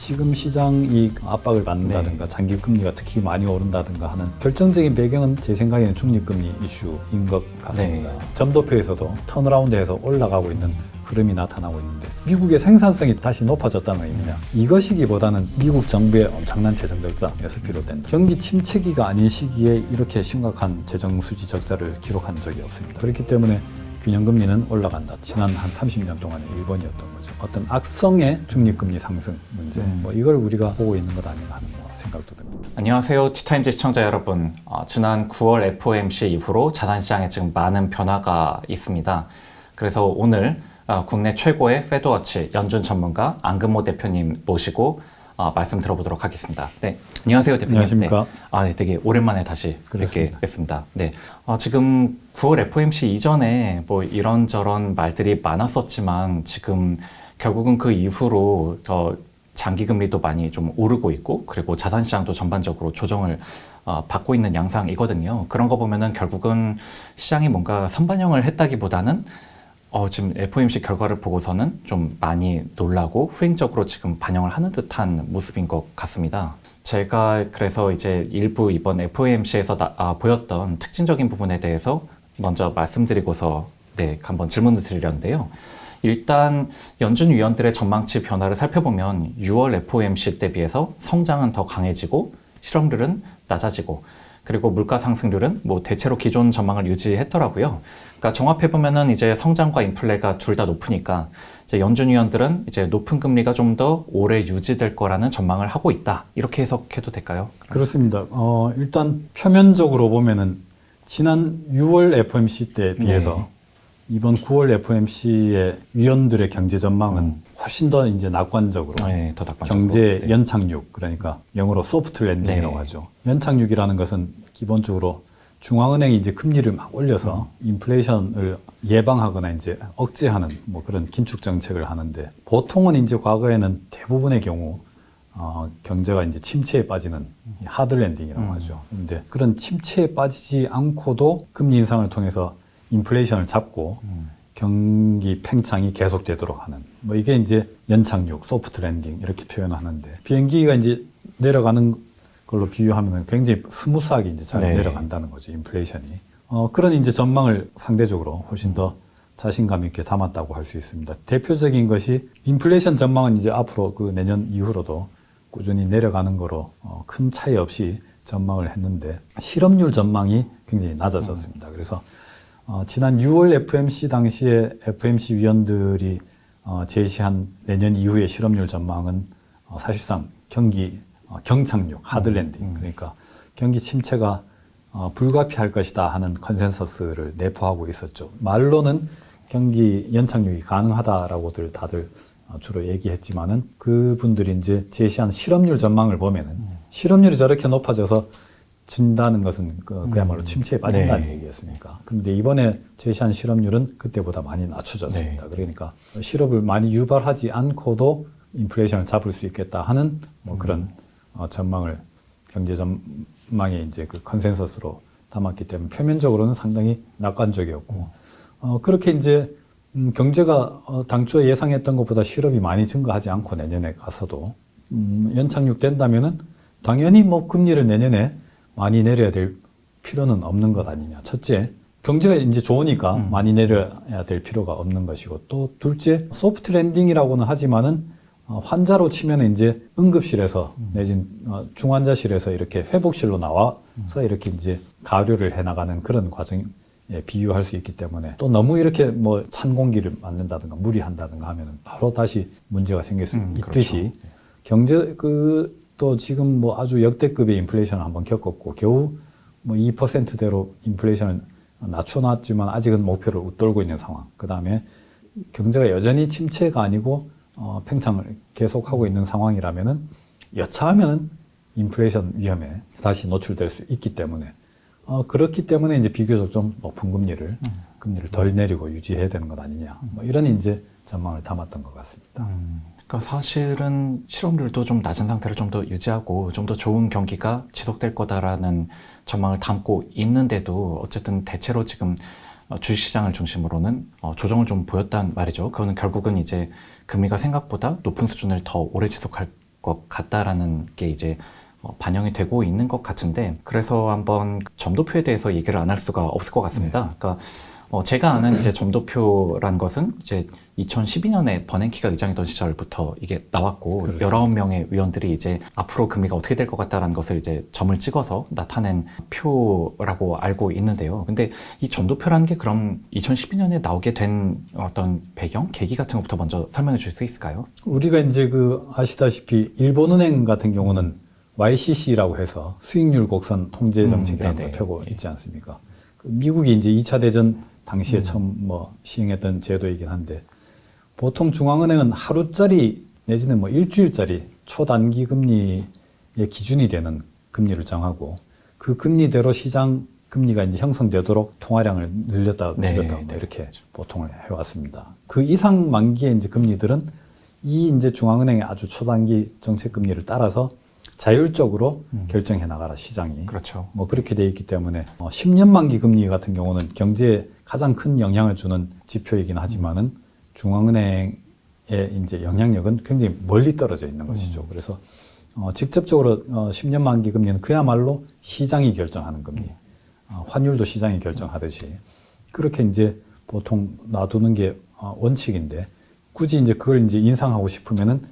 지금 시장이 압박을 받는다든가 장기금리가 특히 많이 오른다든가 하는 결정적인 배경은 제 생각에는 중립금리 이슈인 것 같습니다. 점도표에서도 턴어라운드해서 올라가고 있는 흐름이 나타나고 있는데 미국의 생산성이 다시 높아졌다는 의미냐, 이것이기보다는 미국 정부의 엄청난 재정 적자에서 비롯된 경기 침체기가 아닌 시기에 이렇게 심각한 재정 수지 적자를 기록한 적이 없습니다. 그렇기 때문에 균형금리는 올라간다. 지난 한 30년 동안의 일본이었던 거죠. 어떤 악성의 중립금리 상승 문제, 뭐 이걸 우리가 보고 있는 것 아닌가 하는 생각도 듭니다. 안녕하세요. 티타임즈 시청자 여러분. 지난 9월 FOMC 이후로 자산시장에 지금 많은 변화가 있습니다. 그래서 오늘 국내 최고의 패드워치 연준 전문가 안근모 대표님 모시고 말씀 들어보도록 하겠습니다. 네, 안녕하세요 대표님. 안녕하십니까? 네. 네, 되게 오랜만에 다시 뵙게 됐습니다. 네, 지금 9월 FOMC 이전에 뭐 이런저런 말들이 많았었지만 지금 결국은 그 이후로 장기금리도 많이 좀 오르고 있고, 그리고 자산시장도 전반적으로 조정을 받고 있는 양상이거든요. 그런 거 보면은 결국은 시장이 뭔가 선반영을 했다기보다는 지금 FOMC 결과를 보고서는 좀 많이 놀라고 후행적으로 지금 반영을 하는 듯한 모습인 것 같습니다. 제가 그래서 이제 일부 이번 FOMC에서 보였던 특징적인 부분에 대해서 먼저 말씀드리고서 한번 질문을 드리려는데요. 일단 연준 위원들의 전망치 변화를 살펴보면 6월 FOMC 때 비해서 성장은 더 강해지고 실업률은 낮아지고, 그리고 물가 상승률은 뭐 대체로 기존 전망을 유지했더라고요. 그러니까 종합해보면은 이제 성장과 인플레가 둘 다 높으니까 이제 연준 위원들은 이제 높은 금리가 좀 더 오래 유지될 거라는 전망을 하고 있다. 이렇게 해석해도 될까요? 그렇습니다. 일단 표면적으로 보면은 지난 6월 FOMC 때 비해서 이번 9월 FOMC의 위원들의 경제 전망은 훨씬 더 이제 낙관적으로, 더 낙관적으로. 경제 연착륙, 그러니까 영어로 소프트 랜딩이라고 하죠. 연착륙이라는 것은 기본적으로 중앙은행이 이제 금리를 막 올려서 인플레이션을 예방하거나 이제 억제하는 뭐 그런 긴축 정책을 하는데, 보통은 이제 과거에는 대부분의 경우 경제가 이제 침체에 빠지는 하드 랜딩이라고 하죠. 근데 그런 침체에 빠지지 않고도 금리 인상을 통해서 인플레이션을 잡고 경기 팽창이 계속되도록 하는, 뭐 이게 이제 연착륙, 소프트 랜딩 이렇게 표현하는데, 비행기가 이제 내려가는 걸로 비유하면 굉장히 스무스하게 이제 잘 내려간다는 거죠, 인플레이션이. 그런 이제 전망을 상대적으로 훨씬 더 자신감 있게 담았다고 할 수 있습니다. 대표적인 것이 인플레이션 전망은 이제 앞으로 그 내년 이후로도 꾸준히 내려가는 거로 큰 차이 없이 전망을 했는데, 실업률 전망이 굉장히 낮아졌습니다. 그래서 지난 6월 FOMC 당시에 FOMC 위원들이 제시한 내년 이후의 실업률 전망은 사실상 경착륙, 하드랜딩, 그러니까 경기 침체가 불가피할 것이다 하는 컨센서스를 내포하고 있었죠. 말로는 경기 연착륙이 가능하다라고들 다들 주로 얘기했지만은, 그분들이 이제 제시한 실업률 전망을 보면은 실업률이 저렇게 높아져서 진다는 것은 그야말로 침체에 빠진다는 얘기였으니까. 그런데 이번에 제시한 실업률은 그때보다 많이 낮춰졌습니다. 그러니까 실업을 많이 유발하지 않고도 인플레이션을 잡을 수 있겠다 하는 뭐 그런 전망을, 경제 전망의 이제 그 컨센서스로 담았기 때문에 표면적으로는 상당히 낙관적이었고, 그렇게 이제 경제가 당초에 예상했던 것보다 실업이 많이 증가하지 않고 내년에 가서도 연착륙 된다면은 당연히 뭐 금리를 내년에 많이 내려야 될 필요는 없는 것 아니냐. 첫째, 경제가 이제 좋으니까 많이 내려야 될 필요가 없는 것이고, 또 둘째, 소프트 랜딩이라고는 하지만은 환자로 치면 이제 응급실에서 내진 중환자실에서 이렇게 회복실로 나와서 이렇게 이제 가료를 해나가는 그런 과정에 비유할 수 있기 때문에, 또 너무 이렇게 뭐 찬 공기를 맞는다든가 무리한다든가 하면은 바로 다시 문제가 생길 수 있듯이, 경제 또 지금 뭐 아주 역대급의 인플레이션을 한번 겪었고, 겨우 뭐 2%대로 인플레이션을 낮춰놨지만 아직은 목표를 웃돌고 있는 상황. 그 다음에 경제가 여전히 침체가 아니고 팽창을 계속하고 있는 상황이라면은 여차하면은 인플레이션 위험에 다시 노출될 수 있기 때문에, 그렇기 때문에 이제 비교적 좀 높은 금리를 덜 내리고 유지해야 되는 것 아니냐. 뭐 이런 이제 전망을 담았던 것 같습니다. 그러니까 사실은 실업률도 좀 낮은 상태를 좀 더 유지하고 좀 더 좋은 경기가 지속될 거다라는 전망을 담고 있는데도 어쨌든 대체로 지금 주식시장을 중심으로는 조정을 좀 보였단 말이죠. 그거는 결국은 이제 금리가 생각보다 높은 수준을 더 오래 지속할 것 같다라는 게 이제 반영이 되고 있는 것 같은데, 그래서 한번 점도표에 대해서 얘기를 안 할 수가 없을 것 같습니다. 그러니까 제가 아는 이제 점도표란 것은 이제 2012년에 버냉키가 의장이던 시절부터 이게 나왔고, 그렇습니다. 19명의 위원들이 이제 앞으로 금리가 어떻게 될 것 같다라는 것을 이제 점을 찍어서 나타낸 표라고 알고 있는데요. 근데 이 점도표라는 게 그럼 2012년에 나오게 된 어떤 배경, 계기 같은 것부터 먼저 설명해 줄 수 있을까요? 우리가 이제 아시다시피 일본은행 같은 경우는 YCC라고 해서 수익률 곡선 통제 정책이라는 걸 네네. 펴고 있지 않습니까? 미국이 이제 2차 대전 당시에 처음 시행했던 제도이긴 한데, 보통 중앙은행은 하루짜리 내지는 일주일짜리 초단기 금리의 기준이 되는 금리를 정하고, 그 금리대로 시장 금리가 이제 형성되도록 통화량을 늘렸다 줄였다 이렇게 보통을 해왔습니다. 그 이상 만기의 이제 금리들은 이 이제 중앙은행의 아주 초단기 정책 금리를 따라서 자율적으로 결정해 나가라, 시장이. 그렇죠. 그렇게 돼 있기 때문에 10년 만기 금리 같은 경우는 경제에 가장 큰 영향을 주는 지표이긴 하지만은 중앙은행의 이제 영향력은 굉장히 멀리 떨어져 있는 것이죠. 그래서 직접적으로 10년 만기 금리는 그야말로 시장이 결정하는 금리. 환율도 시장이 결정하듯이 그렇게 이제 보통 놔두는 게 원칙인데, 굳이 이제 그걸 이제 인상하고 싶으면은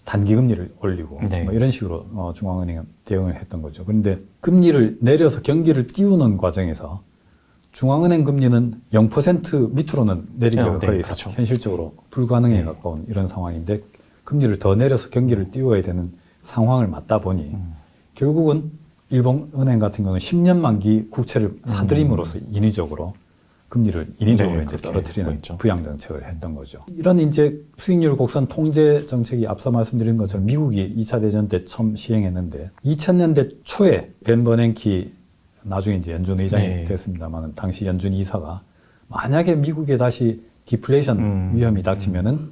단기 금리를 올리고 이런 식으로 중앙은행은 대응을 했던 거죠. 그런데 금리를 내려서 경기를 띄우는 과정에서 중앙은행 금리는 0% 밑으로는 내리기가 거의 그렇죠. 현실적으로 불가능에 가까운 이런 상황인데, 금리를 더 내려서 경기를 띄워야 되는 상황을 맞다 보니 결국은 일본은행 같은 경우는 10년 만기 국채를 사들임으로써 인위적으로 금리를 인위적으로 이제 떨어뜨리는 보였죠. 부양 정책을 했던 거죠. 이런 이제 수익률 곡선 통제 정책이 앞서 말씀드린 것처럼 미국이 2차 대전 때 처음 시행했는데, 2000년대 초에 벤 버냉키, 나중에 이제 연준 의장이 됐습니다만, 당시 연준 이사가 만약에 미국에 다시 디플레이션 위험이 닥치면은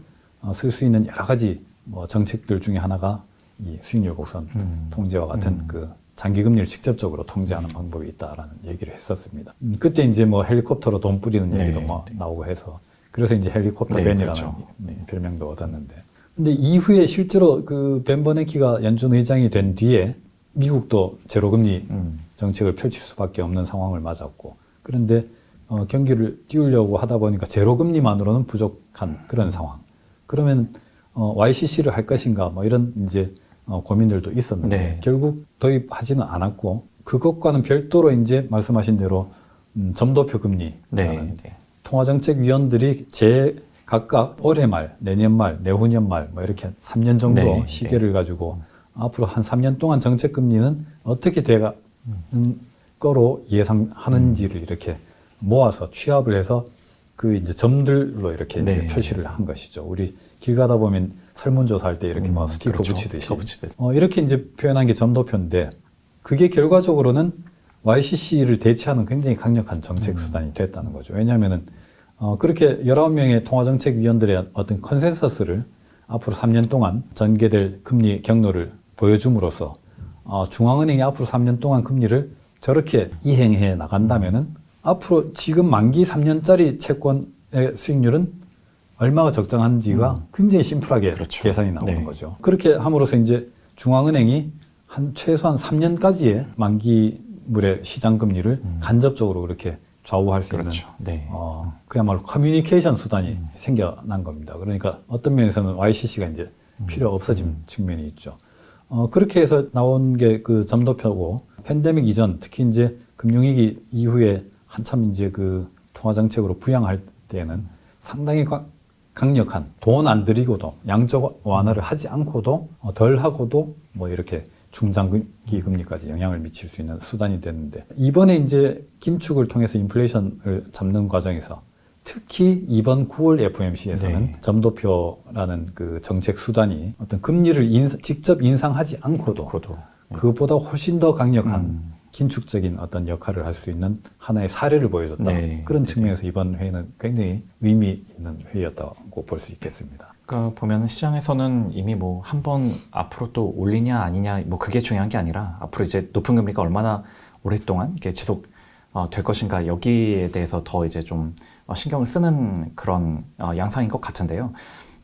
쓸 수 있는 여러 가지 정책들 중에 하나가 이 수익률 곡선 통제와 같은 그 장기 금리를 직접적으로 통제하는 방법이 있다라는 얘기를 했었습니다. 그때 이제 헬리콥터로 돈 뿌리는 얘기도 나오고 해서, 그래서 이제 헬리콥터 벤이라는 그렇죠. 별명도 얻었는데, 근데 이후에 실제로 그 벤 버냉키가 연준 의장이 된 뒤에 미국도 제로금리 정책을 펼칠 수밖에 없는 상황을 맞았고, 그런데 경기를 띄우려고 하다 보니까 제로금리만으로는 부족한 그런 상황. 그러면 YCC를 할 것인가 이런 이제 고민들도 있었는데 결국 도입하지는 않았고, 그것과는 별도로 이제 말씀하신 대로 점도표 금리라는 통화정책위원들이 각각 올해 말, 내년 말, 내후년 말 이렇게 3년 정도 시계를 가지고 앞으로 한 3년 동안 정책 금리는 어떻게 돼가는 거로 예상하는지를 이렇게 모아서 취합을 해서 그 이제 점들로 이렇게 이제 표시를 한 것이죠. 우리 길 가다 보면 설문조사할 때 이렇게 스티커 붙이듯이 이렇게 이제 표현한 게 점도표인데, 그게 결과적으로는 YCC를 대체하는 굉장히 강력한 정책 수단이 됐다는 거죠. 왜냐하면은 그렇게 19명의 통화정책위원들의 어떤 컨센서스를 앞으로 3년 동안 전개될 금리 경로를 보여줌으로써 중앙은행이 앞으로 3년 동안 금리를 저렇게 이행해 나간다면은 앞으로 지금 만기 3년짜리 채권의 수익률은 얼마가 적정한지가 굉장히 심플하게 계산이 나오는 거죠. 그렇게 함으로써 이제 중앙은행이 최소한 3년까지의 만기물의 시장 금리를 간접적으로 그렇게 좌우할 수 있는 그야말로 커뮤니케이션 수단이 생겨난 겁니다. 그러니까 어떤 면에서는 YCC가 이제 필요 없어진 측면이 있죠. 그렇게 해서 나온 게 그 점도표고, 팬데믹 이전, 특히 이제 금융위기 이후에 한참 이제 그 통화정책으로 부양할 때에는 상당히 강력한, 돈 안 들이고도 양적 완화를 하지 않고도 덜 하고도 이렇게 중장기 금리까지 영향을 미칠 수 있는 수단이 됐는데, 이번에 이제 긴축을 통해서 인플레이션을 잡는 과정에서 특히 이번 9월 FOMC에서는 점도표라는 그 정책 수단이 어떤 금리를 직접 인상하지 않고도 그것보다 훨씬 더 강력한 긴축적인 어떤 역할을 할 수 있는 하나의 사례를 보여줬다. 그런 측면에서 이번 회의는 굉장히 의미 있는 회의였다고 볼 수 있겠습니다. 그러니까 보면 시장에서는 이미 한 번 앞으로 또 올리냐 아니냐 그게 중요한 게 아니라, 앞으로 이제 높은 금리가 얼마나 오랫동안 이렇게 지속 될 것인가, 여기에 대해서 더 이제 좀 신경을 쓰는 그런 양상인 것 같은데요.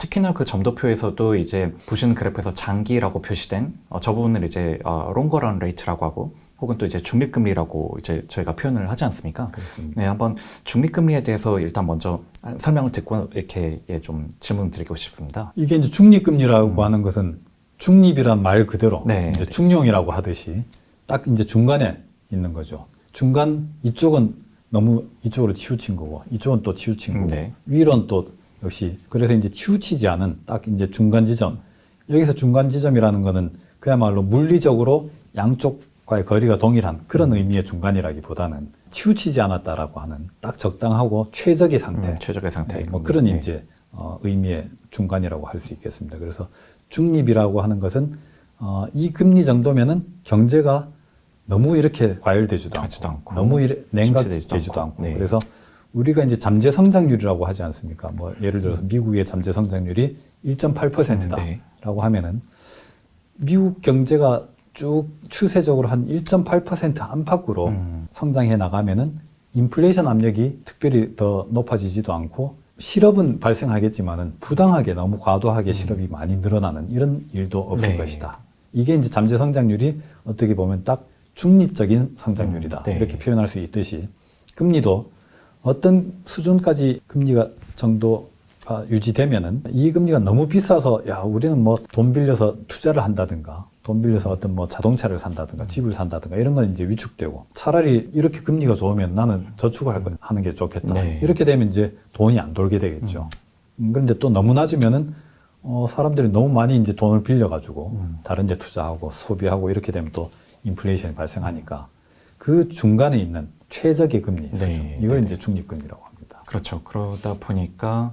특히나 그 점도표에서도 이제 보시는 그래프에서 장기라고 표시된 저 부분을 이제 롱거런 레이트라고 하고 혹은 또 이제 중립금리라고 이제 저희가 표현을 하지 않습니까? 그렇습니다. 네, 한번 중립금리에 대해서 일단 먼저 설명을 듣고 이렇게 좀 질문 드리고 싶습니다. 이게 이제 중립금리라고 하는 것은 중립이란 말 그대로 네, 이제 네. 중용이라고 하듯이 딱 이제 중간에 있는 거죠. 중간 이쪽은 너무 이쪽으로 치우친 거고 이쪽은 또 치우친 거고 네. 위로는 또 역시 그래서 이제 치우치지 않은 딱 이제 중간 지점. 여기서 중간 지점이라는 거는 그야말로 물리적으로 양쪽과의 거리가 동일한 그런 의미의 중간이라기보다는 치우치지 않았다라고 하는 딱 적당하고 최적의 상태. 최적의 상태. 네, 뭐 그런 네. 이제 의미의 중간이라고 할 수 있겠습니다. 그래서 중립이라고 하는 것은 이 금리 정도면은 경제가 너무 이렇게 과열되지도 하지도 않고, 않고, 너무 냉각되지도 침체되지도 않고, 않고. 네. 그래서 우리가 이제 잠재 성장률이라고 하지 않습니까? 뭐 예를 들어서 미국의 잠재 성장률이 1.8%다라고 네. 하면은 미국 경제가 쭉 추세적으로 한 1.8% 안팎으로 성장해 나가면은 인플레이션 압력이 특별히 더 높아지지도 않고 실업은 발생하겠지만은 부당하게 너무 과도하게 실업이 많이 늘어나는 이런 일도 없을 네. 것이다. 이게 이제 잠재 성장률이 어떻게 보면 딱 중립적인 성장률이다. 네. 이렇게 표현할 수 있듯이 금리도 어떤 수준까지 금리가 정도가 유지되면은 이 금리가 너무 비싸서 야 우리는 뭐 돈 빌려서 투자를 한다든가 돈 빌려서 어떤 뭐 자동차를 산다든가 집을 산다든가 이런 건 이제 위축되고 차라리 이렇게 금리가 좋으면 나는 저축을 하는 게 좋겠다. 네. 이렇게 되면 이제 돈이 안 돌게 되겠죠. 그런데 또 너무 낮으면은 사람들이 너무 많이 이제 돈을 빌려가지고 다른 데 투자하고 소비하고 이렇게 되면 또 인플레이션이 발생하니까 그 중간에 있는 최적의 금리 수준 네. 이걸 이제 중립금리라고 합니다. 그렇죠. 그러다 보니까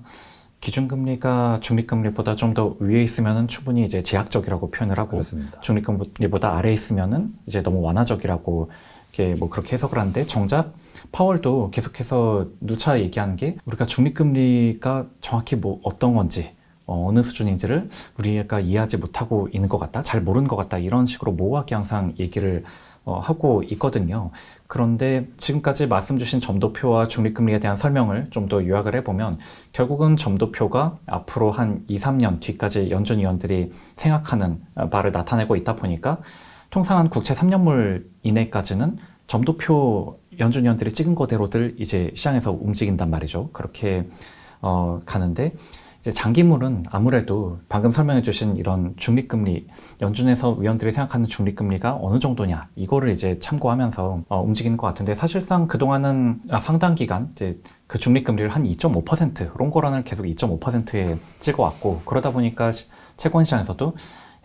기준금리가 중립금리보다 좀 더 위에 있으면은 충분히 이제 제약적이라고 표현을 하고 그렇습니다. 중립금리보다 아래에 있으면은 이제 너무 완화적이라고 이렇게 뭐 그렇게 해석을 하는데 정작 파월도 계속해서 누차 얘기하는 게 우리가 중립금리가 정확히 뭐 어떤 건지 어느 수준인지를 우리가 이해하지 못하고 있는 것 같다, 잘 모르는 것 같다 이런 식으로 모호하게 항상 얘기를 하고 있거든요. 그런데 지금까지 말씀 주신 점도표와 중립금리에 대한 설명을 좀 더 요약을 해보면 결국은 점도표가 앞으로 한 2, 3년 뒤까지 연준위원들이 생각하는 바를 나타내고 있다 보니까 통상 한 국채 3년물 이내까지는 점도표 연준위원들이 찍은 거대로들 이제 시장에서 움직인단 말이죠. 그렇게 가는데 이제 장기물은 아무래도 방금 설명해 주신 이런 중립금리, 연준에서 위원들이 생각하는 중립금리가 어느 정도냐, 이거를 이제 참고하면서 움직이는 것 같은데 사실상 그동안은 상당 기간 이제 그 중립금리를 한 2.5%, 롱거런을 계속 2.5%에 찍어왔고 그러다 보니까 채권시장에서도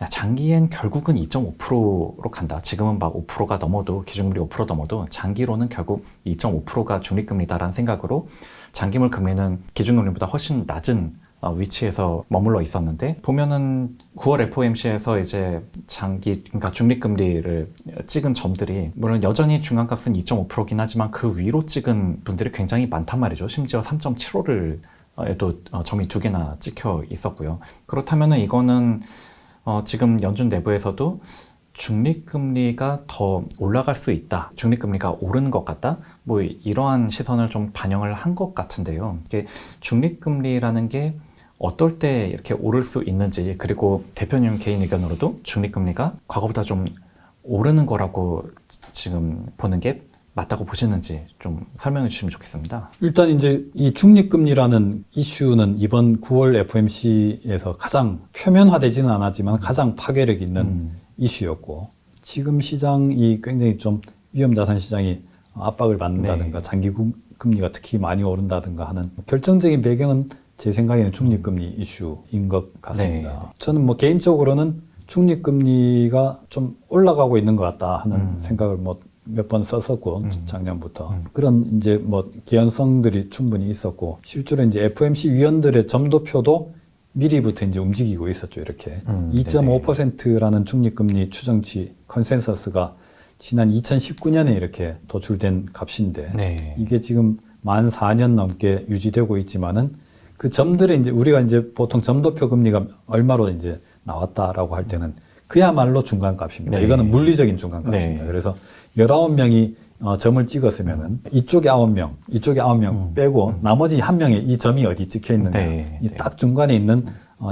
야, 장기엔 결국은 2.5%로 간다. 지금은 막 5%가 넘어도, 기준금리 5% 넘어도 장기로는 결국 2.5%가 중립금리다라는 생각으로 장기물 금리는 기준금리보다 훨씬 낮은 위치에서 머물러 있었는데 보면은 9월 FOMC에서 이제 그러니까 중립금리를 찍은 점들이 물론 여전히 중간값은 2.5%긴 하지만 그 위로 찍은 분들이 굉장히 많단 말이죠. 심지어 3.75를 에도 점이 2개나 찍혀 있었고요. 그렇다면은 이거는 지금 연준 내부에서도 중립금리가 더 올라갈 수 있다. 중립금리가 오르는 것 같다. 뭐 이러한 시선을 좀 반영을 한 것 같은데요. 이게 중립금리라는 게 어떨 때 이렇게 오를 수 있는지 그리고 대표님 개인 의견으로도 중립금리가 과거보다 좀 오르는 거라고 지금 보는 게 맞다고 보시는지 좀 설명해 주시면 좋겠습니다. 일단 이제 이 중립금리라는 이슈는 이번 9월 FOMC에서 가장 표면화되지는 않았지만 가장 파괴력 있는 이슈였고 지금 시장이 굉장히 좀 위험자산 시장이 압박을 받는다든가 네. 장기 금리가 특히 많이 오른다든가 하는 결정적인 배경은 제 생각에는 중립금리 이슈인 것 같습니다. 네. 저는 뭐 개인적으로는 중립금리가 좀 올라가고 있는 것 같다 하는 생각을 뭐 몇 번 썼었고 작년부터 그런 이제 뭐 개연성들이 충분히 있었고 실제로 이제 FOMC 위원들의 점도표도 미리부터 이제 움직이고 있었죠. 이렇게 2.5%라는 중립금리 추정치 컨센서스가 지난 2019년에 이렇게 도출된 값인데 네. 이게 지금 만 4년 넘게 유지되고 있지만은 그 점들에 이제 우리가 이제 보통 점도표 금리가 얼마로 이제 나왔다라고 할 때는 그야말로 중간값입니다. 네. 이거는 물리적인 중간값입니다. 네. 그래서 19명이 점을 찍었으면은 이쪽에 9명, 이쪽에 9명 빼고 나머지 1명에 이 점이 어디 찍혀 있느냐. 네. 이 딱 중간에 있는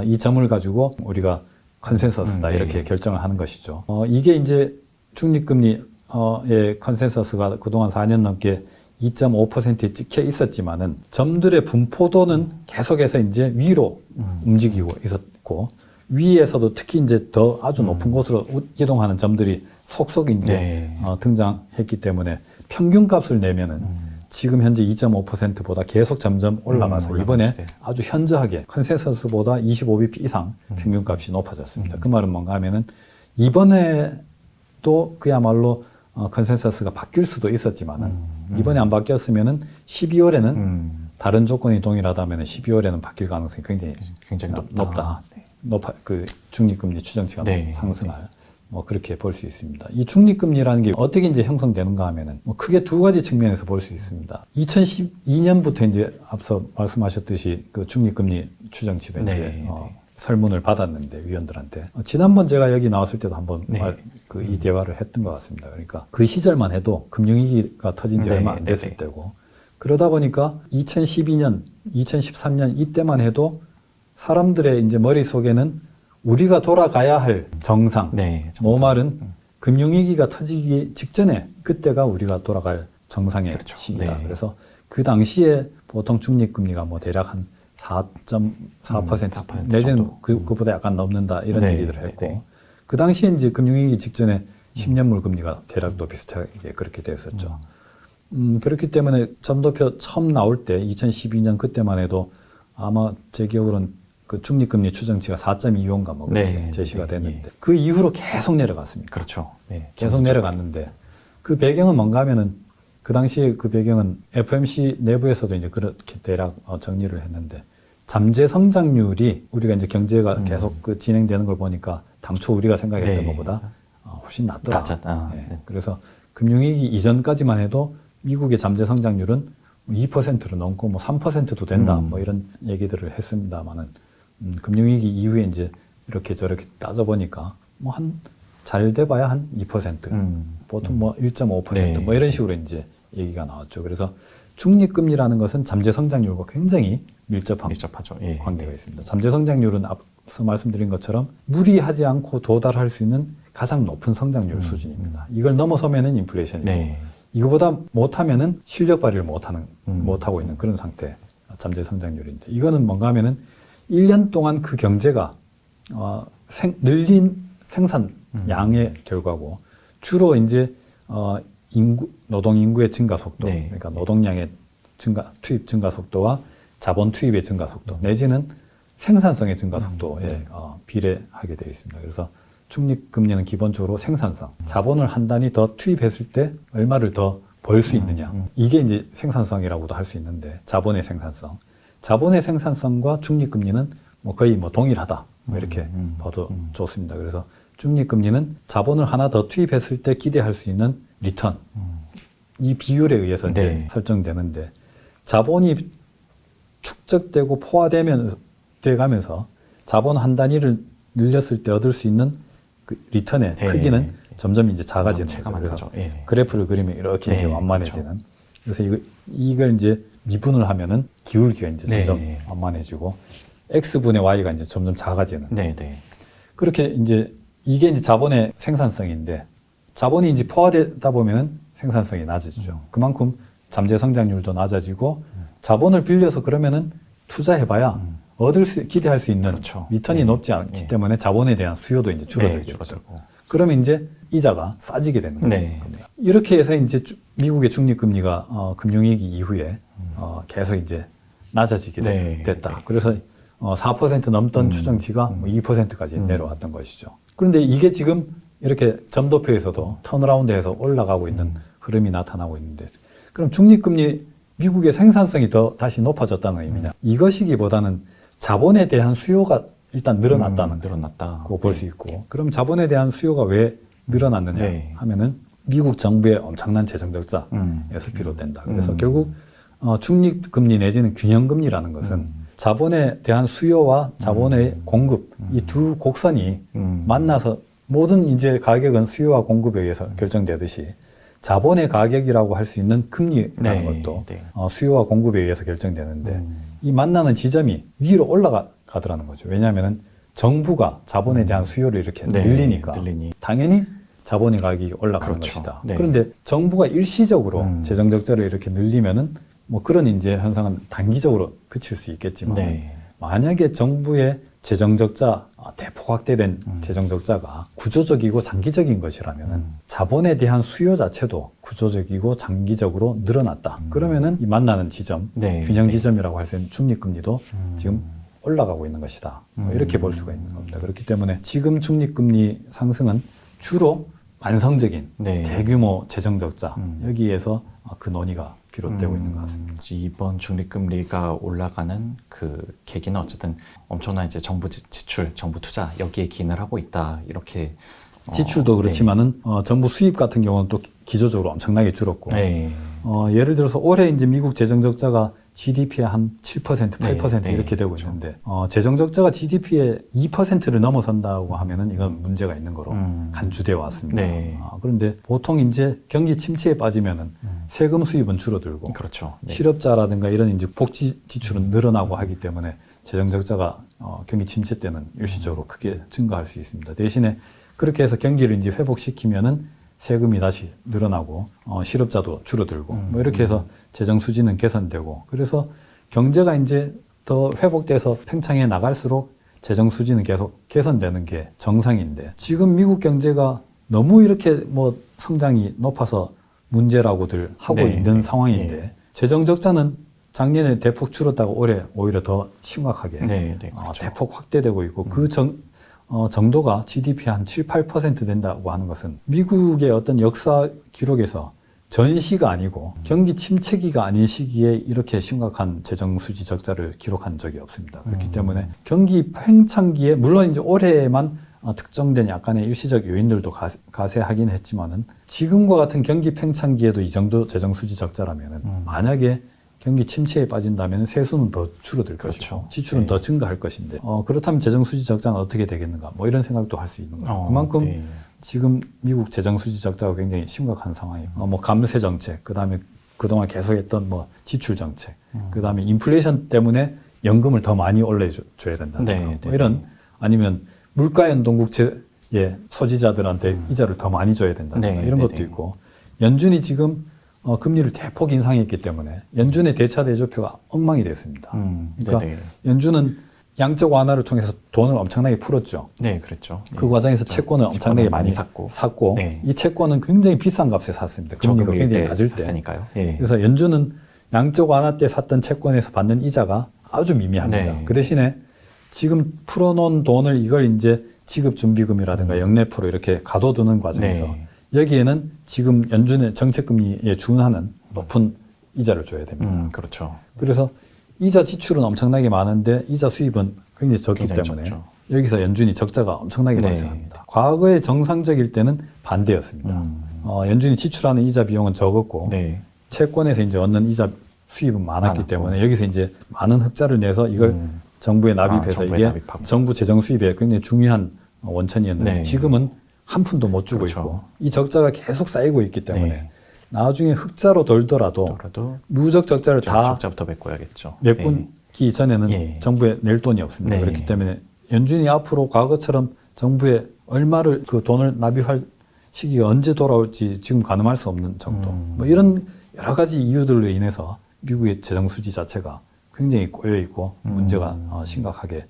이 점을 가지고 우리가 컨센서스다 이렇게 결정을 하는 것이죠. 이게 이제 중립금리의 컨센서스가 그동안 4년 넘게 2.5%에 찍혀 있었지만은 점들의 분포도는 계속해서 이제 위로 움직이고 있었고 위에서도 특히 이제 더 아주 높은 곳으로 이동하는 점들이 속속 이제 등장했기 때문에 평균값을 내면은 지금 현재 2.5%보다 계속 점점 올라가서 이번에 아주 현저하게 컨센서스보다 25bp 이상 평균값이 높아졌습니다. 그 말은 뭔가 하면은 이번에 또 그야말로 컨센서스가 바뀔 수도 있었지만은 이번에 안 바뀌었으면은 12월에는 다른 조건이 동일하다면은 12월에는 바뀔 가능성이 굉장히 높다. 그 중립금리 추정치가 상승할 뭐 그렇게 볼 수 있습니다. 이 중립금리라는 게 어떻게 이제 형성되는가 하면은 뭐 크게 두 가지 측면에서 볼 수 있습니다. 2012년부터 이제 앞서 말씀하셨듯이 그 중립금리 추정치가 이제 설문을 받았는데 위원들한테 지난번 제가 여기 나왔을 때도 한번 이 대화를 했던 것 같습니다. 그러니까 그 시절만 해도 금융위기가 터진 지 얼마 안 됐을 때고 그러다 보니까 2012년, 2013년 이때만 해도 사람들의 이제 머릿속에는 우리가 돌아가야 할 정상, 노말은 금융위기가 터지기 직전에 그때가 우리가 돌아갈 정상의 시기다. 그래서 그 당시에 보통 중립금리가 뭐 대략 한 4.4% 내지는 그보다 약간 넘는다 이런 얘기들을 했고 그 당시에 이제 금융위기 직전에 10년물 금리가 대략 또 비슷하게 그렇게 됐었죠. 그렇기 때문에 점도표 처음 나올 때 2012년 그때만 해도 아마 제 기억으로는 그 중립금리 추정치가 4.25인가 뭐 그렇게 제시가 됐는데 그 이후로 계속 내려갔습니다. 그렇죠. 계속 내려갔는데 그 배경은 뭔가 하면은 그 당시에 그 배경은 FOMC 내부에서도 이제 그렇게 대략 정리를 했는데 잠재 성장률이 우리가 이제 경제가 계속 그 진행되는 걸 보니까 당초 우리가 생각했던 것보다 훨씬 낮더라. 그래서 금융위기 이전까지만 해도 미국의 잠재 성장률은 2%를 넘고 뭐 3%도 된다 뭐 이런 얘기들을 했습니다만은 금융위기 이후에 이제 이렇게 저렇게 따져보니까 뭐 한 잘 돼봐야 한 2%, 보통 뭐 1.5% 뭐 이런 식으로 이제 얘기가 나왔죠. 그래서 중립금리라는 것은 잠재 성장률과 굉장히 밀접하죠. 관계가 있습니다. 잠재 성장률은 앞서 말씀드린 것처럼 무리하지 않고 도달할 수 있는 가장 높은 성장률 수준입니다. 이걸 넘어서면은 인플레이션이고 이거보다 못하면은 실력 발휘를 못하고 있는 그런 상태, 잠재 성장률인데 이거는 뭔가 하면은 1년 동안 그 경제가 늘린 생산 양의 결과고 주로 이제 노동 인구의 증가 속도, 그러니까 노동량의 투입 증가 속도와 자본 투입의 증가 속도 내지는 생산성의 증가 속도에 비례하게 되어 있습니다. 그래서 중립금리는 기본적으로 생산성, 자본을 한 단위 더 투입했을 때 얼마를 더 벌 수 있느냐. 이게 이제 생산성이라고도 할 수 있는데 자본의 생산성. 자본의 생산성과 중립금리는 뭐 거의 뭐 동일하다. 뭐 이렇게 봐도 좋습니다. 그래서 중립금리는 자본을 하나 더 투입했을 때 기대할 수 있는 리턴. 이 비율에 의해서 이제 설정되는데 자본이 축적되고 포화되가면서 자본 한 단위를 늘렸을 때 얻을 수 있는 그 리턴의 크기는 점점 이제 작아지는 거죠. 그래서 그래프를 그리면 이렇게 이제 완만해지는. 그래서 이걸 이제 미분을 하면은 기울기가 이제 점점 완만해지고 x분의 y가 이제 점점 작아지는. 그렇게 이제 이게 이제 자본의 생산성인데 자본이 이제 포화되다 보면 생산성이 낮아지죠. 그만큼 잠재 성장률도 낮아지고 자본을 빌려서 그러면은 투자해봐야 기대할 수 있는 리턴이 높지 않기 때문에 자본에 대한 수요도 이제 줄어들죠. 그러면 이제 이자가 싸지게 되는 겁니다. 이렇게 해서 이제 미국의 중립금리가 금융위기 이후에 계속 이제 낮아지게 됐다. 그래서 4% 넘던 추정치가 2%까지 내려왔던 것이죠. 그런데 이게 지금 이렇게 점도표에서도 턴어라운드해서 올라가고 있는 흐름이 나타나고 있는데 그럼 중립금리 미국의 생산성이 더 다시 높아졌다는 의미냐? 이것이기보다는 자본에 대한 수요가 일단 늘어났다고 볼 수 있고 그럼 자본에 대한 수요가 왜 늘어났느냐 하면은 미국 정부의 엄청난 재정 적자에서 비롯된다. 그래서 결국 중립금리 내지는 균형금리라는 것은 자본에 대한 수요와 자본의 공급 이 두 곡선이 만나서 모든 이제 가격은 수요와 공급에 의해서 결정되듯이 자본의 가격이라고 할 수 있는 금리라는 것도 수요와 공급에 의해서 결정되는데 이 만나는 지점이 위로 올라가는 가더라는 거죠. 왜냐하면 정부가 자본에 대한 수요를 이렇게 네, 늘리니까 늘리니. 당연히 자본의 가격이 올라가는 그렇죠. 것이다. 네. 그런데 정부가 일시적으로 재정 적자를 이렇게 늘리면은 뭐 그런 이제 현상은 단기적으로 그칠 수 있겠지만 네. 만약에 정부의 재정 적자 대폭 확대된 재정 적자가 구조적이고 장기적인 것이라면은 자본에 대한 수요 자체도 구조적이고 장기적으로 늘어났다. 그러면은 이 만나는 지점, 네. 균형 네. 지점이라고 할 수 있는 중립금리도 지금 올라가고 있는 것이다. 뭐 이렇게 볼 수가 있는 겁니다. 그렇기 때문에 지금 중립금리 상승은 주로 만성적인 네. 대규모 재정 적자 여기에서 그 논의가 비롯되고 있는 것 같습니다. 이번 중립금리가 올라가는 그 계기는 어쨌든 엄청난 이제 정부 지출, 정부 투자 여기에 기인을 하고 있다 이렇게 지출도 그렇지만은 정부 수입 같은 경우는 또 기조적으로 엄청나게 줄었고 네. 예를 들어서 올해 이제 미국 재정 적자가 GDP의 한 7%, 8% 네, 이렇게 되고 그렇죠. 있는데 재정 적자가 GDP의 2%를 넘어선다고 하면은 이건 문제가 있는 거로 간주되어 왔습니다. 네. 그런데 보통 이제 경기 침체에 빠지면은 세금 수입은 줄어들고 그렇죠. 네. 실업자라든가 이런 이제 복지 지출은 늘어나고 하기 때문에 재정 적자가 경기 침체 때는 일시적으로 크게 증가할 수 있습니다. 대신에 그렇게 해서 경기를 이제 회복시키면은 세금이 다시 늘어나고 실업자도 줄어들고 뭐 이렇게 해서 재정 수지는 개선되고 그래서 경제가 이제 더 회복돼서 팽창해 나갈수록 재정 수지는 계속 개선되는 게 정상인데 지금 미국 경제가 너무 이렇게 뭐 성장이 높아서 문제라고들 하고 네. 있는 상황인데 네. 재정 적자는 작년에 대폭 줄었다가 올해 오히려 더 심각하게 네, 네, 그렇죠. 대폭 확대되고 있고 그 정도가 GDP 한 7, 8% 된다고 하는 것은 미국의 어떤 역사 기록에서 전시가 아니고 경기 침체기가 아닌 시기에 이렇게 심각한 재정 수지 적자를 기록한 적이 없습니다. 그렇기 때문에 경기 팽창기에 물론 이제 올해만 특정된 약간의 일시적 요인들도 가세하긴 했지만은 지금과 같은 경기 팽창기에도 이 정도 재정 수지 적자라면은 만약에 경기 침체에 빠진다면 세수는 더 줄어들 그렇죠. 것이고 지출은 네. 더 증가할 것인데 그렇다면 재정 수지 적자는 어떻게 되겠는가 뭐 이런 생각도 할 수 있는 거예요. 그만큼 네. 지금 미국 재정 수지 적자가 굉장히 심각한 상황이고 뭐 감세 정책, 그다음에 그동안 계속했던 뭐 지출 정책, 그다음에 인플레이션 때문에 연금을 더 많이 올려줘야 된다는 네, 거, 네, 뭐 이런 아니면 물가 연동 국채의 소지자들한테 이자를 더 많이 줘야 된다는 네, 거, 이런 네, 것도 네. 있고 연준이 지금 금리를 대폭 인상했기 때문에 연준의 대차 대조표가 엉망이 됐습니다. 그러니까 네네. 연준은 양적 완화를 통해서 돈을 엄청나게 풀었죠. 네, 그랬죠. 그 과정에서 채권을 엄청나게 많이 샀고. 네. 이 채권은 굉장히 비싼 값에 샀습니다. 금리가 저금리 굉장히 때 낮을 때. 샀으니까요. 예. 그래서 연준은 양적 완화 때 샀던 채권에서 받는 이자가 아주 미미합니다. 네. 그 대신에 지금 풀어놓은 돈을 이걸 이제 지급준비금이라든가 영래포로 이렇게 가둬두는 과정에서 네. 여기에는 지금 연준의 정책금리에 준하는 높은 이자를 줘야 됩니다. 그렇죠. 그래서 이자 지출은 엄청나게 많은데 이자 수입은 굉장히 적기 굉장히 때문에 적죠. 여기서 연준이 적자가 엄청나게 네. 발생합니다. 과거에 정상적일 때는 반대였습니다. 연준이 지출하는 이자 비용은 적었고 네. 채권에서 이제 얻는 이자 수입은 많았기 많았고. 때문에 여기서 이제 많은 흑자를 내서 이걸 정부에 납입해서 정부에 이게 납입하고. 정부 재정 수입에 굉장히 중요한 원천이었는데 네. 지금은 한 푼도 못 주고 그렇죠. 있고 이 적자가 계속 쌓이고 있기 때문에 네. 나중에 흑자로 돌더라도 그래도 누적 적자를 다 적자부터 메꿔야겠죠. 메꾸기 전에는 예. 정부에 낼 돈이 없습니다. 네. 그렇기 때문에 연준이 앞으로 과거처럼 정부에 얼마를 그 돈을 납입할 시기가 언제 돌아올지 지금 가늠할 수 없는 정도. 뭐 이런 여러 가지 이유들로 인해서 미국의 재정 수지 자체가 굉장히 꼬여 있고 문제가 심각하게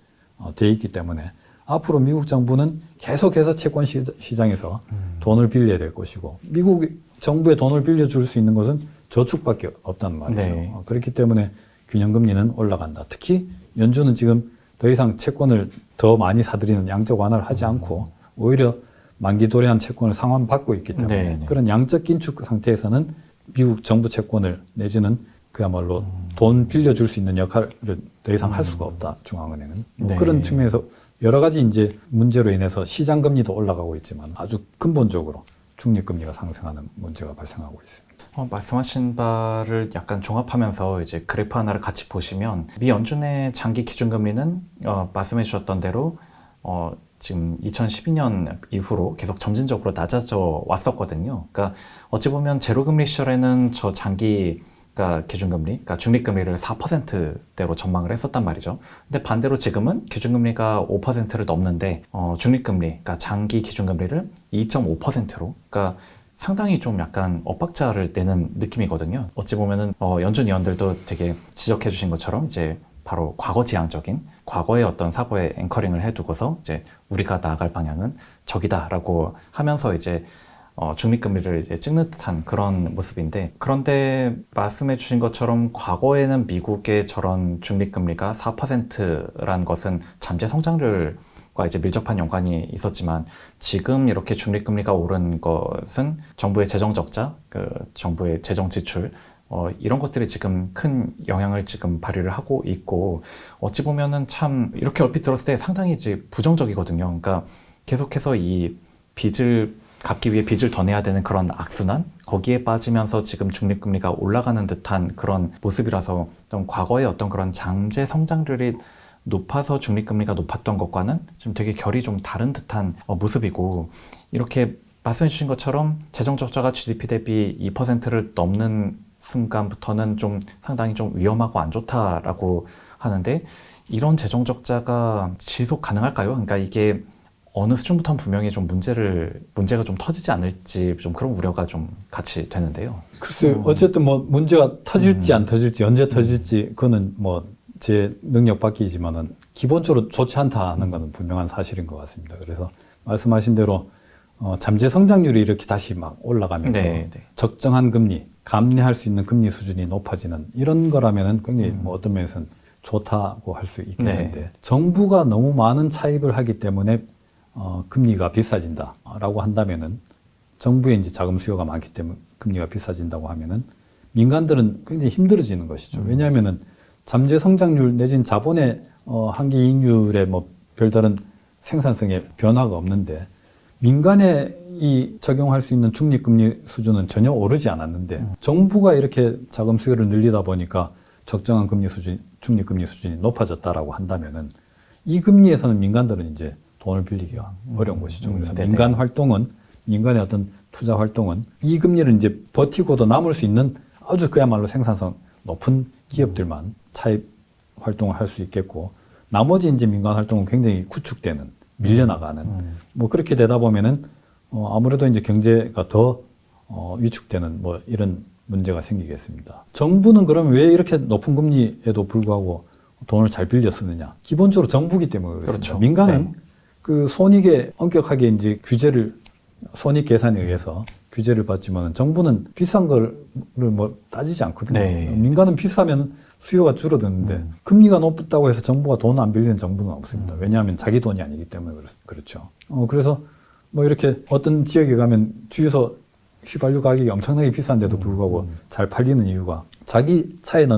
돼 있기 때문에 앞으로 미국 정부는 계속해서 채권 시장에서 돈을 빌려야 될 것이고 미국 정부에 돈을 빌려줄 수 있는 것은 저축밖에 없단 말이죠. 네. 그렇기 때문에 균형금리는 올라간다. 특히 연준은 지금 더 이상 채권을 더 많이 사들이는 양적 완화를 하지 않고 오히려 만기 도래한 채권을 상환받고 있기 때문에 네, 네. 그런 양적 긴축 상태에서는 미국 정부 채권을 내지는 그야말로 돈 빌려줄 수 있는 역할을 더 이상 할 수가 없다. 중앙은행은. 뭐 네. 그런 측면에서 여러 가지 이제 문제로 인해서 시장 금리도 올라가고 있지만 아주 근본적으로 중립금리가 상승하는 문제가 발생하고 있습니다. 말씀하신 바를 약간 종합하면서 이제 그래프 하나를 같이 보시면 미 연준의 장기 기준금리는 말씀해 주셨던 대로 지금 2012년 이후로 계속 점진적으로 낮아져 왔었거든요. 그러니까 어찌 보면 제로금리 시절에는 저 장기 그러니까 기준금리, 그러니까 중립금리를 4%대로 전망을 했었단 말이죠. 근데 반대로 지금은 기준금리가 5%를 넘는데 중립금리, 그러니까 장기 기준금리를 2.5%로, 그러니까 상당히 좀 약간 엇박자를 내는 느낌이거든요. 어찌 보면은 연준 위원들도 되게 지적해 주신 것처럼 이제 바로 과거지향적인 과거의 어떤 사고에 앵커링을 해두고서 이제 우리가 나아갈 방향은 저기다라고 하면서 이제 중립금리를 이제 찍는 듯한 그런 모습인데, 그런데 말씀해 주신 것처럼 과거에는 미국의 저런 중립금리가 4%란 것은 잠재 성장률과 이제 밀접한 연관이 있었지만, 지금 이렇게 중립금리가 오른 것은 정부의 재정 적자, 그 정부의 재정 지출, 이런 것들이 지금 큰 영향을 지금 발휘를 하고 있고, 어찌 보면은 참 이렇게 얼핏 들었을 때 상당히 이제 부정적이거든요. 그러니까 계속해서 이 빚을 갚기 위해 빚을 더 내야 되는 그런 악순환, 거기에 빠지면서 지금 중립금리가 올라가는 듯한 그런 모습이라서 좀 과거의 어떤 그런 잠재 성장률이 높아서 중립금리가 높았던 것과는 좀 되게 결이 좀 다른 듯한 모습이고, 이렇게 말씀해 주신 것처럼 재정 적자가 GDP 대비 2%를 넘는 순간부터는 좀 상당히 좀 위험하고 안 좋다라고 하는데, 이런 재정 적자가 지속 가능할까요? 그러니까 이게 어느 수준부터는 분명히 좀 문제가 좀 터지지 않을지 좀 그런 우려가 좀 같이 되는데요. 글쎄요. 어쨌든 뭐 문제가 터질지 안 터질지 언제 터질지 그거는 뭐 제 능력 밖이지만은 기본적으로 좋지 않다는 것은 분명한 사실인 것 같습니다. 그래서 말씀하신 대로 잠재 성장률이 이렇게 다시 막 올라가면서 네. 적정한 금리, 감내할 수 있는 금리 수준이 높아지는 이런 거라면은 굉장히 뭐 어떤 면에서는 좋다고 할 수 있겠는데, 정부가 너무 많은 차입을 하기 때문에 금리가 비싸진다라고 한다면은, 정부의 이제 자금 수요가 많기 때문에 금리가 비싸진다고 하면은 민간들은 굉장히 힘들어지는 것이죠. 왜냐하면은 잠재 성장률 내지는 자본의 한기 이익률에 뭐 별다른 생산성의 변화가 없는데, 민간에 이 적용할 수 있는 중립금리 수준은 전혀 오르지 않았는데 정부가 이렇게 자금 수요를 늘리다 보니까 적정한 금리 수준, 중립금리 수준이 높아졌다라고 한다면은 이 금리에서는 민간들은 이제 돈을 빌리기가 어려운 것이죠. 그래서 네네. 민간 활동은, 민간의 어떤 투자 활동은 이 금리를 이제 버티고도 남을 수 있는 아주 그야말로 생산성 높은 기업들만 차입 활동을 할 수 있겠고, 나머지 이제 민간 활동은 굉장히 구축되는, 밀려나가는, 뭐 그렇게 되다 보면은 아무래도 이제 경제가 더 위축되는 뭐 이런 문제가 생기겠습니다. 정부는 그러면 왜 이렇게 높은 금리에도 불구하고 돈을 잘 빌려 쓰느냐? 기본적으로 정부기 때문에 그렇습니다. 그렇죠. 민간은 그 손익에 엄격하게 이제 손익 계산에 의해서 규제를 받지만 정부는 비싼 거를 뭐 따지지 않거든요. 민간은 비싸면 수요가 줄어드는데 금리가 높다고 해서 정부가 돈 안 빌리는 정부는 없습니다. 왜냐하면 자기 돈이 아니기 때문에 그렇죠. 그래서 뭐 이렇게 어떤 지역에 가면 주유소 휘발유 가격이 엄청나게 비싼데도 불구하고 잘 팔리는 이유가 자기 차에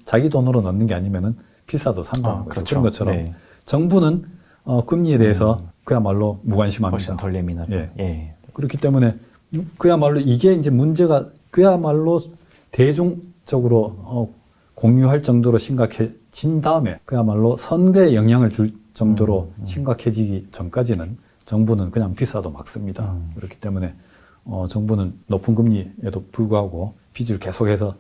자기 돈으로 넣는 게 아니면은 비싸도 산다는 거죠. 그렇죠. 그런 것처럼 정부는 금리에 대해서 그야말로 무관심합니다. 훨씬 덜 예민하죠. 그렇기 때문에 그야말로 이게 이제 문제가 그야말로 대중적으로 공유할 정도로 심각해진 다음에, 그야말로 선거에 영향을 줄 정도로 심각해지기 전까지는 정부는 그냥 비싸도 막 씁니다. 그렇기 때문에 정부는 높은 금리에도 불구하고 빚을 계속해서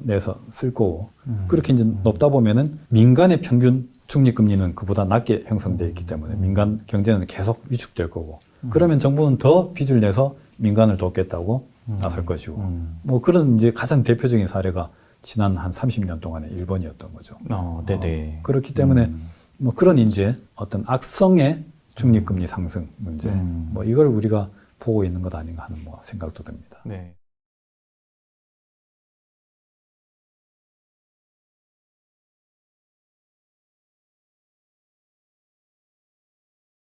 내서 쓸 거고, 그렇게 이제 높다 보면은 민간의 평균 중립금리는 그보다 낮게 형성되어 있기 때문에 민간 경제는 계속 위축될 거고, 그러면 정부는 더 빚을 내서 민간을 돕겠다고 나설 것이고, 뭐 그런 이제 가장 대표적인 사례가 지난 한 30년 동안의 일본이었던 거죠. 네네. 그렇기 때문에 뭐 그런 이제 어떤 악성의 중립금리 상승 문제, 뭐 이걸 우리가 보고 있는 것 아닌가 하는 뭐 생각도 듭니다. 네.